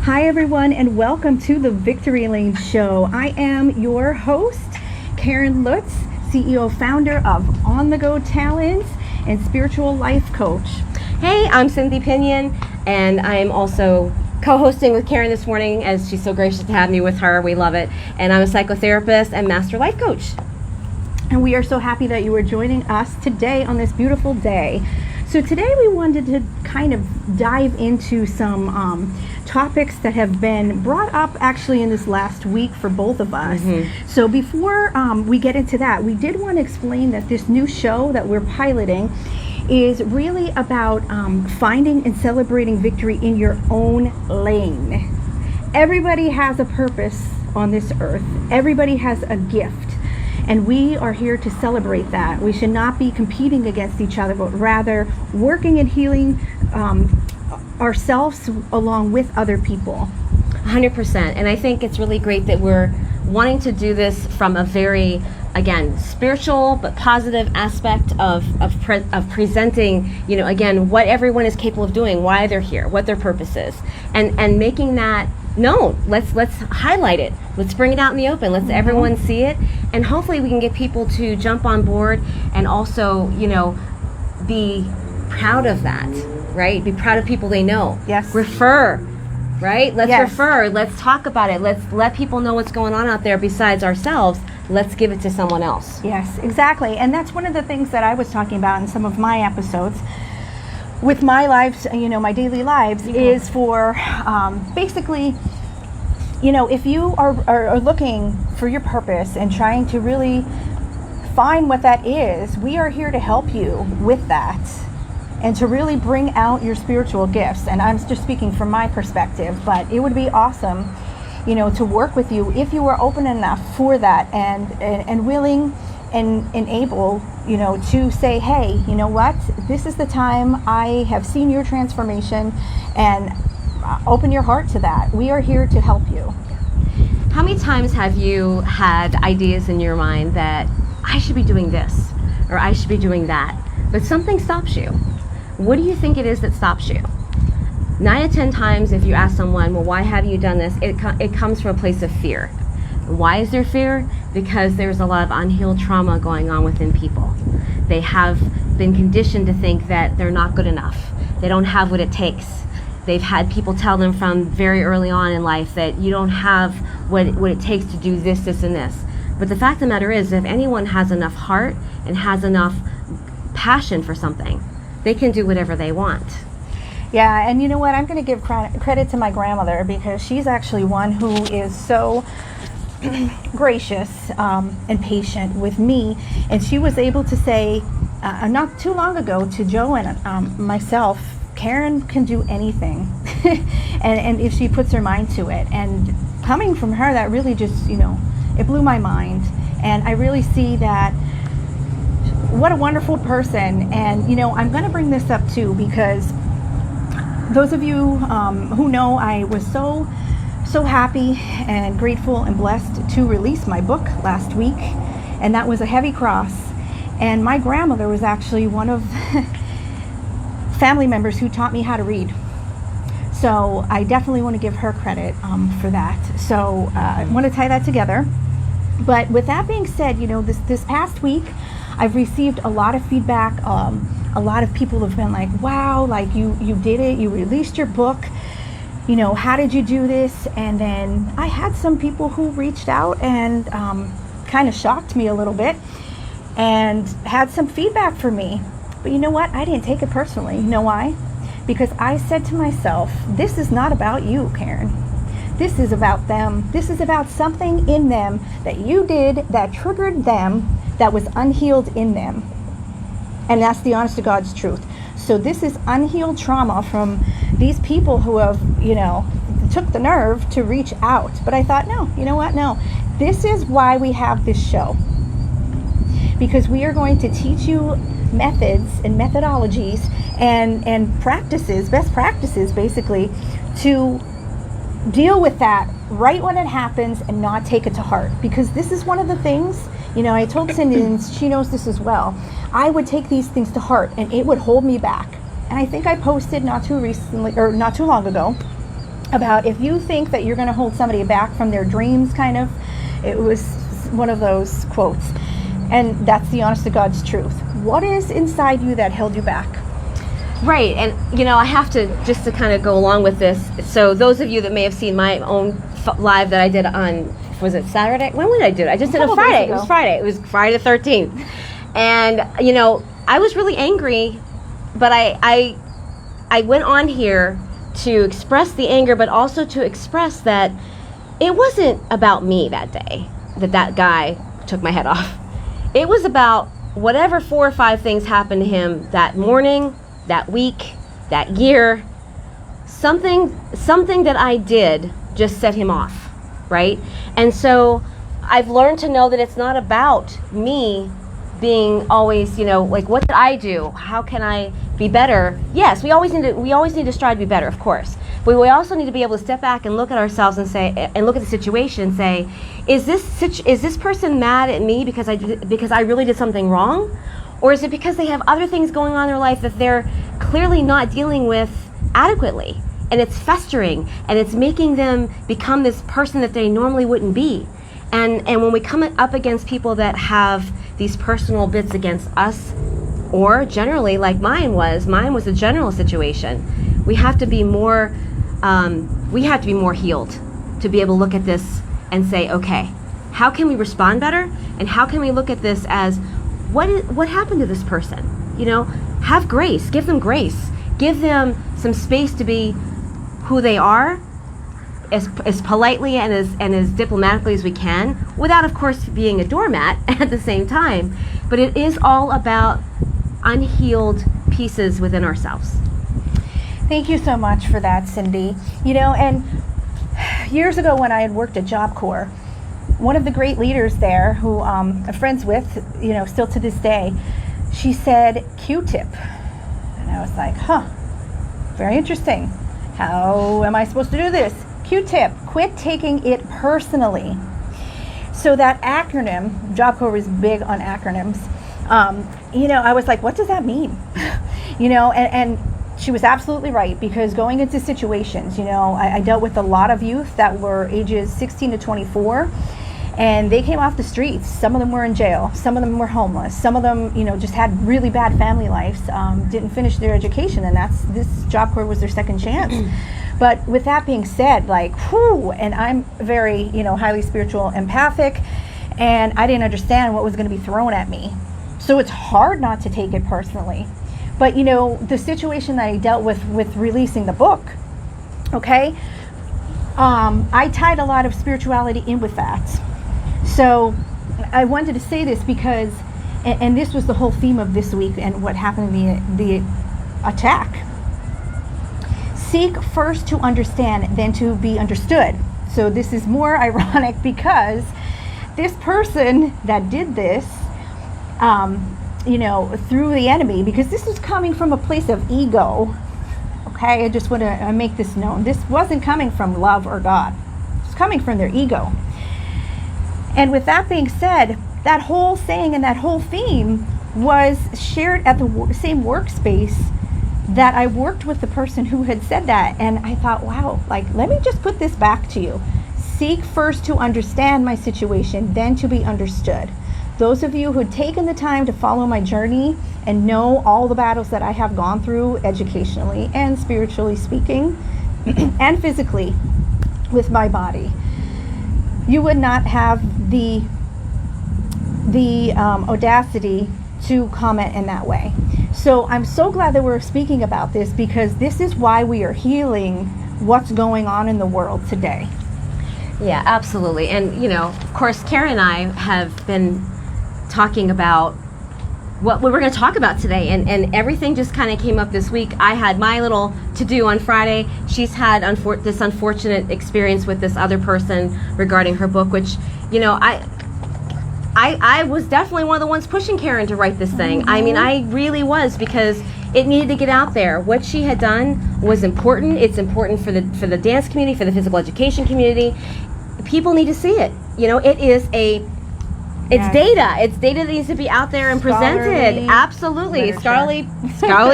Hi everyone, and welcome to the Victory Lane Show. I am your host, Caryn Lutz, CEO founder of On The Go Talents and spiritual life coach. Hey, I'm Cynthia Pinion, and I am also co-hosting with Caryn this morning, as she's so gracious to have me with her. We love it. And I'm a psychotherapist and master life coach. And we are so happy that you are joining us today on this beautiful day. So today we wanted to kind of dive into some topics that have been brought up actually in this last week for both of us. So before we get into that, we did want to explain that this new show that we're piloting is really about finding and celebrating victory in your own lane. Everybody has a purpose on this earth. Everybody has a gift. And we are here to celebrate that. We should not be competing against each other, but rather working and healing ourselves along with other people. 100%. And I think it's really great that we're wanting to do this from a very, again, spiritual but positive aspect of presenting, again, what everyone is capable of doing, why they're here, what their purpose is, and making that known. Let's highlight it. Let's bring it out in the open. Let's everyone see it, and hopefully we can get people to jump on board and also, be proud of that, right? Be proud of people they know. Yes. Refer, right? Let's Yes. refer. Let's talk about it. Let's let people know what's going on out there besides ourselves. Let's give it to someone else. Yes, exactly. And that's one of the things that I was talking about in some of my episodes with my lives, my daily lives, is for basically, if you are looking for your purpose and trying to really find what that is, we are here to help you with that and to really bring out your spiritual gifts. And I'm just speaking from my perspective, but it would be awesome, to work with you if you were open enough for that and willing and able, to say, hey, you know what, this is the time. I have seen your transformation, and open your heart to that. We are here to help you. How many times have you had ideas in your mind that I should be doing this or I should be doing that, but something stops you? What do you think it is that stops you? 9 out of 10 times, if you ask someone, well, why have you done this? It comes from a place of fear. Why is there fear? Because there's a lot of unhealed trauma going on within people. They have been conditioned to think that they're not good enough. They don't have what it takes. They've had people tell them from very early on in life that you don't have what it takes to do this, this, and this. But the fact of the matter is, if anyone has enough heart and has enough passion for something, they can do whatever they want. Yeah, and you know what? I'm going to give credit to my grandmother, because she's actually one who is so gracious and patient with me, and she was able to say not too long ago to Joe and myself, Caryn can do anything and if she puts her mind to it. And coming from her, that really just it blew my mind. And I really see that what a wonderful person. And I'm going to bring this up too, because those of you who know, I was so happy and grateful and blessed to release my book last week, and that was a heavy cross. And my grandmother was actually one of family members who taught me how to read, so I definitely want to give her credit for that. So I want to tie that together. But with that being said, this past week I've received a lot of feedback. A lot of people have been like, wow, like you did it, you released your book, how did you do this? And then I had some people who reached out and kind of shocked me a little bit and had some feedback for me. But you know what? I didn't take it personally. You know why? Because I said to myself, this is not about you, Caryn. This is about them. This is about something in them that you did that triggered them, that was unhealed in them. And that's the honest to God's truth. So this is unhealed trauma from these people who have, took the nerve to reach out. But I thought, no, you know what? No, this is why we have this show. Because we are going to teach you methods and methodologies and practices, best practices basically, to deal with that right when it happens and not take it to heart. Because this is one of the things, I told Cindy, and she knows this as well, I would take these things to heart and it would hold me back. And I think I posted not too long ago about if you think that you're going to hold somebody back from their dreams, kind of. It was one of those quotes. And that's the honest to God's truth. What is inside you that held you back? Right, and I have to, just to kind of go along with this, so those of you that may have seen my own live that I did on, was it Saturday? When did I do it? I just did it on Friday. It was Friday. It was Friday the 13th. And, I was really angry, but I went on here to express the anger, but also to express that it wasn't about me that day, that guy took my head off. It was about whatever 4 or 5 things happened to him that morning, that week, that year. Something that I did just set him off, right? And so I've learned to know that it's not about me being always, like, what did I do? How can I be better? Yes, we always need to strive to be better, of course. But we also need to be able to step back and look at ourselves and say, and look at the situation and say, is this person mad at me because I really did something wrong? Or is it because they have other things going on in their life that they're clearly not dealing with adequately? And it's festering, and it's making them become this person that they normally wouldn't be. And when we come up against people that have these personal bits against us, or generally like mine was a general situation, we have to be more healed to be able to look at this and say, okay, how can we respond better? And how can we look at this as, what happened to this person? Have grace, give them grace, give them some space to be who they are, as politely and as diplomatically as we can, without, of course, being a doormat at the same time. But it is all about unhealed pieces within ourselves. Thank you so much for that, Cindy. And years ago when I had worked at Job Corps, one of the great leaders there, who I'm friends with, still to this day, she said Q-tip. And I was like, very interesting. How am I supposed to do this? Q-tip, quit taking it personally. So that acronym, Job Corps was big on acronyms. I was like, what does that mean? And she was absolutely right, because going into situations, I dealt with a lot of youth that were ages 16 to 24, and they came off the streets. Some of them were in jail. Some of them were homeless. Some of them, just had really bad family lives, didn't finish their education, and this Job Corps was their second chance. But with that being said, and I'm very, highly spiritual, empathic, and I didn't understand what was going to be thrown at me. So it's hard not to take it personally. But, the situation that I dealt with releasing the book, okay, I tied a lot of spirituality in with that. So I wanted to say this because, and this was the whole theme of this week and what happened in the attack. Seek first to understand, then to be understood. So this is more ironic because this person that did this, through the enemy, because this was coming from a place of ego. Okay, I just want to make this known. This wasn't coming from love or God. It's coming from their ego. And with that being said, that whole saying and that whole theme was shared at the same workspace that I worked with the person who had said that. And I thought, wow, let me just put this back to you. Seek first to understand my situation, then to be understood. Those of you who had taken the time to follow my journey and know all the battles that I have gone through educationally and spiritually speaking and physically with my body, you would not have the audacity to comment in that way. So I'm so glad that we're speaking about this, because this is why we are healing what's going on in the world today. Yeah, absolutely. And, of course, Caryn and I have been talking about what we were going to talk about today, and everything just kind of came up this week. I had my little to-do on Friday. She's had this unfortunate experience with this other person regarding her book, which, I was definitely one of the ones pushing Caryn to write this thing. Mm-hmm. I mean, I really was, because it needed to get out there. What she had done was important. It's important for the dance community, for the physical education community. People need to see it. It's data. It's data that needs to be out there and presented. Absolutely. Scholarly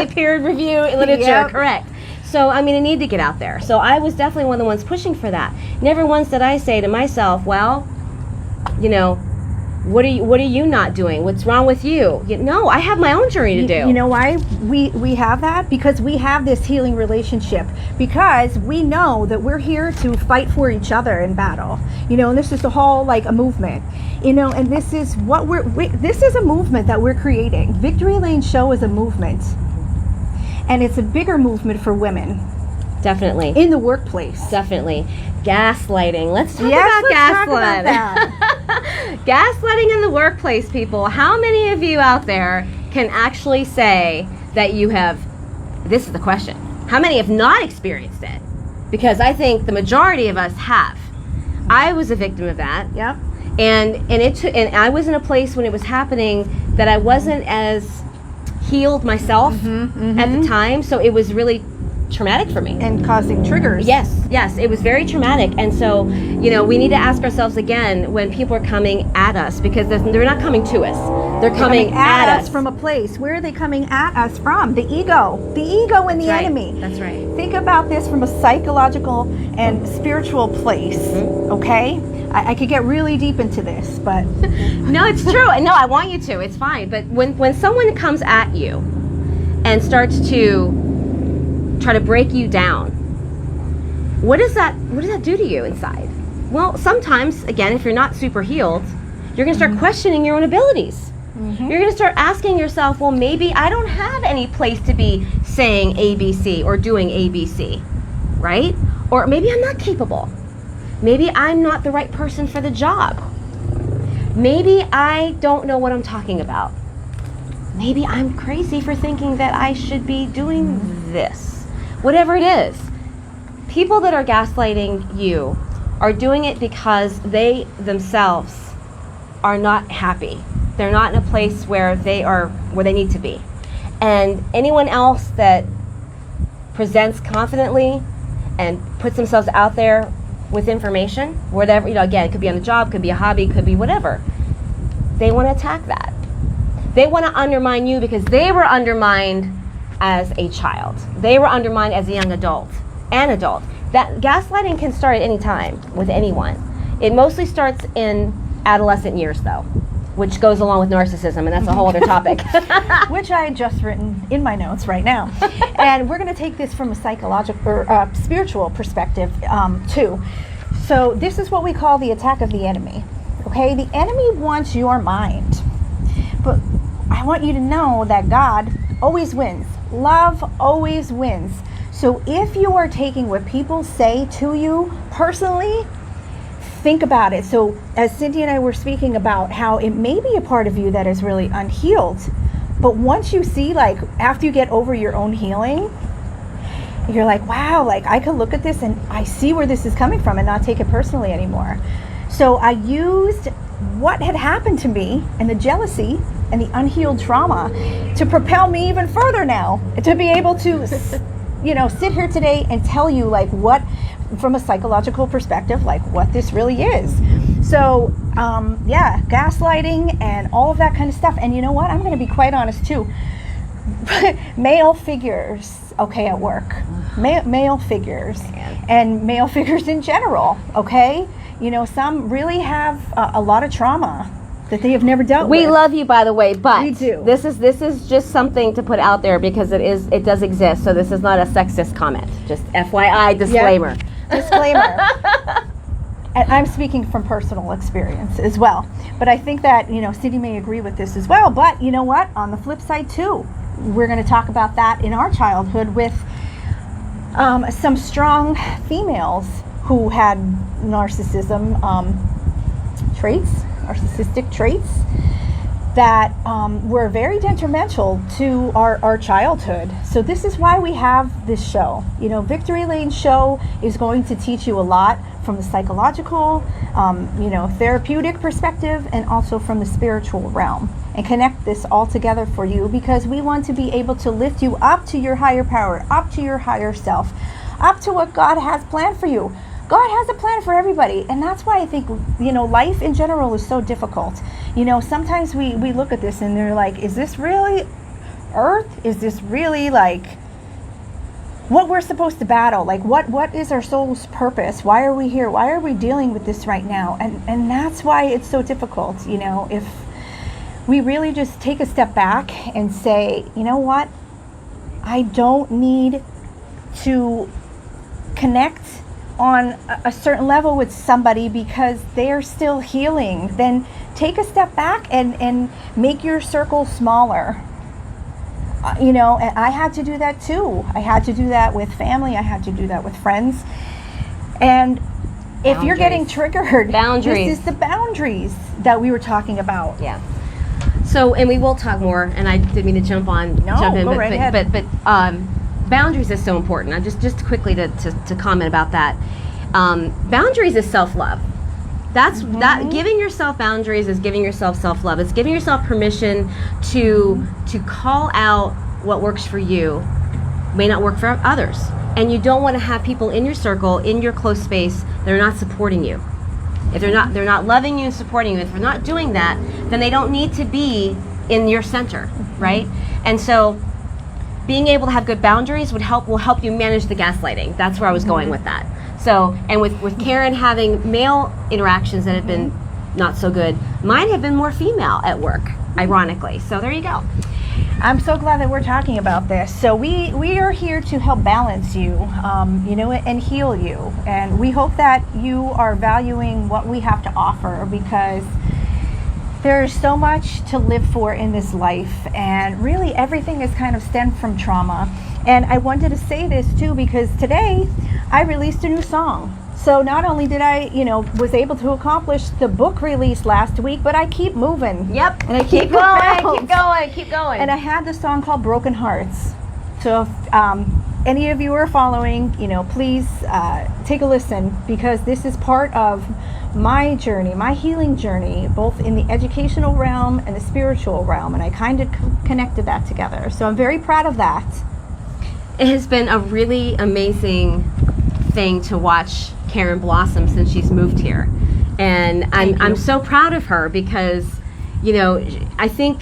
peer review literature, yep. Correct. So, I mean, I need to get out there. So I was definitely one of the ones pushing for that. Never once did I say to myself, well, you know, what are you not doing? What's wrong with you? No, I have my own journey to do. You know why we have that? Because we have this healing relationship. Because we know that we're here to fight for each other in battle. You know, and this is the whole, like, a movement. You know, and this is what this is a movement that we're creating. Victory Lane Show is a movement. And it's a bigger movement for women. Definitely. In the workplace. Definitely. Gaslighting. Let's talk Yes, about let's gaslighting. talk about that. Gaslighting in the workplace, people. How many of you out there can actually say that you have, this is the question, how many have not experienced it? Because I think the majority of us have. I was a victim of that. Yep. And I was in a place when it was happening that I wasn't as healed myself at the time, so it was really traumatic for me. And causing triggers. Yes, it was very traumatic. And so, you know, we need to ask ourselves again when people are coming at us, because they're not coming to us. They're coming at us from a place. Where are they coming at us from? The ego and the enemy. That's right. Think about this from a psychological and spiritual place, okay? I could get really deep into this, but... No, it's true. No, I want you to. It's fine. But when someone comes at you and starts to try to break you down, what does that do to you inside? Well, sometimes, again, if you're not super healed, you're going to start questioning your own abilities. You're going to start asking yourself, well, maybe I don't have any place to be saying ABC or doing ABC, right? Or maybe I'm not capable. Maybe I'm not the right person for the job. Maybe I don't know what I'm talking about. Maybe I'm crazy for thinking that I should be doing this. Whatever it is. People that are gaslighting you are doing it because they themselves are not happy. They're not in a place where they need to be. And anyone else that presents confidently and puts themselves out there with information, whatever, you know, again, it could be on a job, could be a hobby, could be whatever. They want to attack that. They want to undermine you because they were undermined as a child. They were undermined as a young adult, an adult. That gaslighting can start at any time with anyone. It mostly starts in adolescent years, though, which goes along with narcissism, and that's a whole other topic. Which I had just written in my notes right now. And we're going to take this from a psychological or spiritual perspective, too. So this is what we call the attack of the enemy. Okay? The enemy wants your mind. But I want you to know that God always wins. Love always wins. So if you are taking what people say to you personally, think about it. So as Cindy and I were speaking about how it may be a part of you that is really unhealed, but once you see, like, after you get over your own healing, you're like, wow, like, I could look at this and I see where this is coming from and not take it personally anymore. So I used what had happened to me and the jealousy and the unhealed trauma to propel me even further now, to be able to sit here today and tell you, like, what, from a psychological perspective, like, what this really is. So gaslighting and all of that kind of stuff. And you know what, I'm going to be quite honest too. Male figures, okay, at work, male figures, and male figures in general, okay, you know, some really have a lot of trauma that they have never dealt with. We love you, by the way, but we do. This is just something to put out there because it does exist. So this is not a sexist comment. Just FYI, disclaimer. Yep. Disclaimer. And I'm speaking from personal experience as well. But I think that, you know, Cindy may agree with this as well. But you know what? On the flip side too, we're going to talk about that in our childhood with some strong females who had narcissistic traits that were very detrimental to our childhood. So this is why we have this show. You know, Victory Lane Show is going to teach you a lot from the psychological, therapeutic perspective, and also from the spiritual realm, and connect this all together for you because we want to be able to lift you up to your higher power, up to your higher self, up to what God has planned for you. God has a plan for everybody, and that's why I think, you know, life in general is so difficult. You know, sometimes we look at this and they're like, is this really Earth? Is this really, like, what we're supposed to battle. Like, what is our soul's purpose? Why are we here? Why are we dealing with this right now? And that's why it's so difficult, you know, if we really just take a step back and say, you know what, I don't need to connect on a certain level with somebody because they're still healing. Then take a step back and make your circle smaller. You know, and I had to do that too. I had to do that with family. I had to do that with friends. And if you're getting triggered, boundaries. This is the boundaries that we were talking about. Yeah. So, and we will talk more, and I didn't mean to jump in, go right ahead. but boundaries is so important. I just quickly to comment about that. Boundaries is self-love. That's that. Giving yourself boundaries is giving yourself self-love. It's giving yourself permission to call out what works for you may not work for others, and you don't want to have people in your circle, in your close space, that are not supporting you. If they're not loving you and supporting you, if they're not doing that, then they don't need to be in your center, right? And so, being able to have good boundaries will help you manage the gaslighting. That's where I was going with that. So, and with Caryn having male interactions that have been not so good, mine have been more female at work, ironically. So there you go. I'm so glad that we're talking about this. So we are here to help balance you, you know, and heal you. And we hope that you are valuing what we have to offer, because there's so much to live for in this life, and really everything is kind of stemmed from trauma. And I wanted to say this too, because today I released a new song. So not only did I, you know, was able to accomplish the book release last week, but I keep moving. Yep. And I keep going. And I had the song called Broken Hearts. So if any of you are following, you know, please take a listen, because this is part of my journey, my healing journey, both in the educational realm and the spiritual realm. And I kind of connected that together. So I'm very proud of that. It has been a really amazing thing to watch Caryn blossom since she's moved here, and I'm so proud of her, because, you know, I think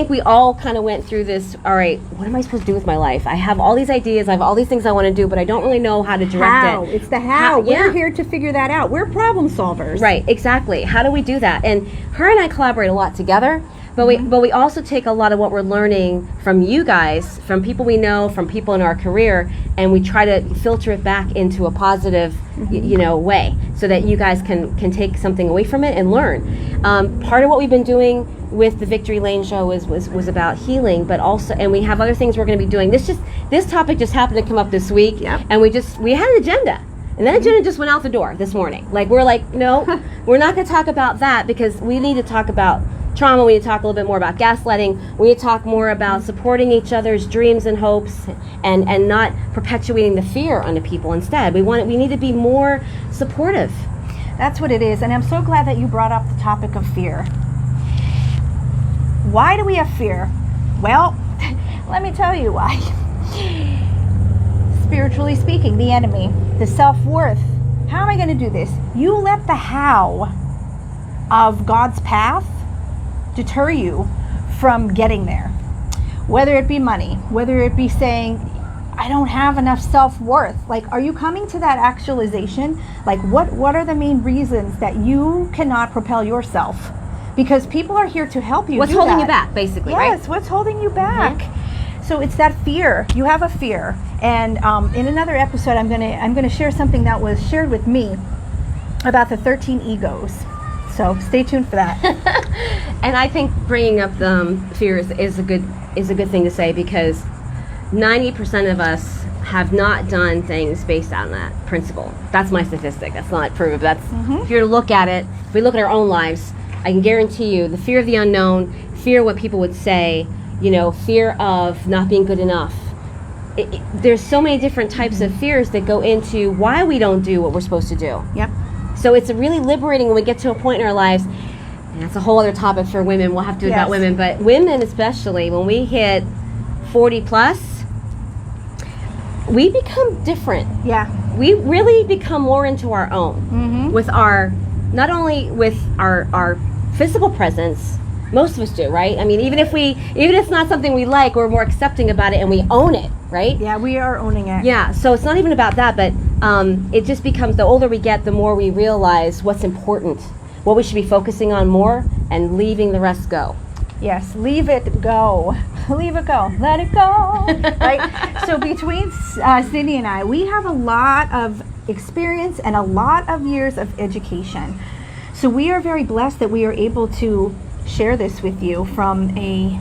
we all kind of went through this. All right, what am I supposed to do with my life? I have all these ideas, I have all these things I want to do, but I don't really know how to direct it. It's the how. We're here to figure that out. We're problem solvers. Right, exactly. How do we do that? And her and I collaborate a lot together. But we also take a lot of what we're learning from you guys, from people we know, from people in our career, and we try to filter it back into a positive, you know, way, so that you guys can take something away from it and learn. Part of what we've been doing with the Victory Lane show was about healing, but also, and we have other things we're going to be doing. This topic just happened to come up this week, and we had an agenda. And that agenda just went out the door this morning. We're like, no, we're not going to talk about that, because we need to talk about trauma. We need to talk a little bit more about gaslighting. We need to talk more about supporting each other's dreams and hopes, and not perpetuating the fear onto people. Instead, we need to be more supportive. That's what it is. And I'm so glad that you brought up the topic of fear. Why do we have fear? Well, let me tell you why. Spiritually speaking, the enemy, the self-worth. How am I going to do this? You let the how of God's path deter you from getting there. Whether it be money, whether it be saying, I don't have enough self-worth. Like, are you coming to that actualization? Like, what are the main reasons that you cannot propel yourself? Because people are here to help you. What's holding you back, basically, right? Yes, what's holding you back? So it's that fear. You have a fear. And in another episode, I'm gonna share something that was shared with me about the 13 egos. So stay tuned for that. And I think bringing up fear is a good thing to say, because 90% of us have not done things based on that principle. That's my statistic. That's not proof. That's if you're to look at it. If we look at our own lives, I can guarantee you the fear of the unknown, fear of what people would say, you know, fear of not being good enough. There's so many different types of fears that go into why we don't do what we're supposed to do. Yep. So it's really liberating when we get to a point in our lives, and that's a whole other topic for women. We'll have to do about women, but women especially, when we hit 40 plus, we become different. Yeah. We really become more into our own with our, not only with our physical presence, Most of us do, right? I mean, even if it's not something we like, we're more accepting about it and we own it, right? Yeah, we are owning it. Yeah, so it's not even about that, but it just becomes, the older we get, the more we realize what's important, what we should be focusing on more, and leaving the rest go. Yes, leave it go. Leave it go. Let it go. Right? So between Cindy and I, we have a lot of experience and a lot of years of education. So we are very blessed that we are able to share this with you from a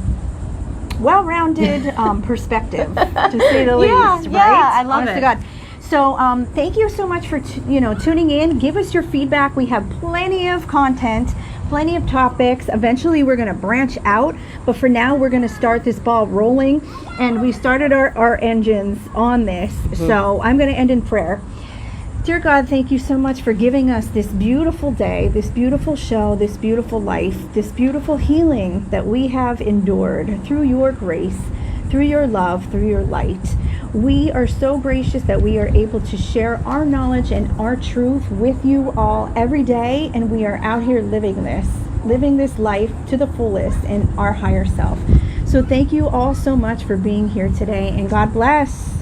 well-rounded perspective, to say the least, right? Yeah, I love Honest it. to God. So thank you so much for tuning in. Give us your feedback. We have plenty of content, plenty of topics. Eventually we're going to branch out, but for now we're going to start this ball rolling, and we started our engines on this. So I'm going to end in prayer. Dear God, thank you so much for giving us this beautiful day, this beautiful show, this beautiful life, this beautiful healing that we have endured through your grace, through your love, through your light. We are so gracious that we are able to share our knowledge and our truth with you all every day, and we are out here living this life to the fullest in our higher self. So thank you all so much for being here today, and God bless.